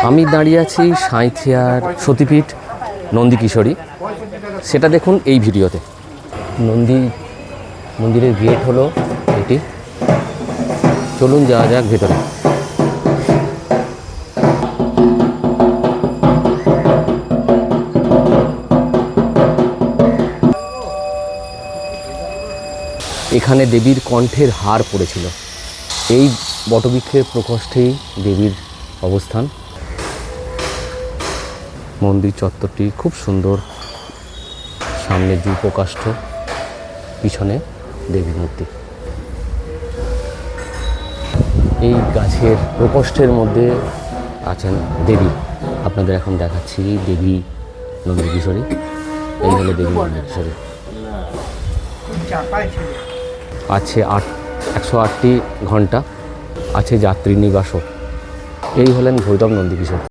আমি দাঁড়িয়ে আছি সাঁইথিয়ার সতীপীঠ নন্দীকিশোরী, সেটা দেখুন এই ভিডিওতে। মন্দিরের গেট হলো এটি। চলুন যাওয়া যাক ভেতরে। এখানে দেবীর কণ্ঠের হার পড়েছিল। এই বটবৃক্ষের প্রকোষ্ঠেই দেবীর অবস্থান। মন্দির চত্বরটি খুব সুন্দর, সামনে যূপকাষ্ঠ, পিছনে দেবী মূর্তি। এই গাছের প্রকোষ্ঠের মধ্যে আছেন দেবী। আপনাদের এখন দেখাচ্ছি দেবী নন্দীকিশোরী। এই হলো দেবী নন্দীকিশোরী। আছে 108টি ঘণ্টা, আছে যাত্রী নিবাসও। এই হলেন ভৈরব নন্দীকিশোর।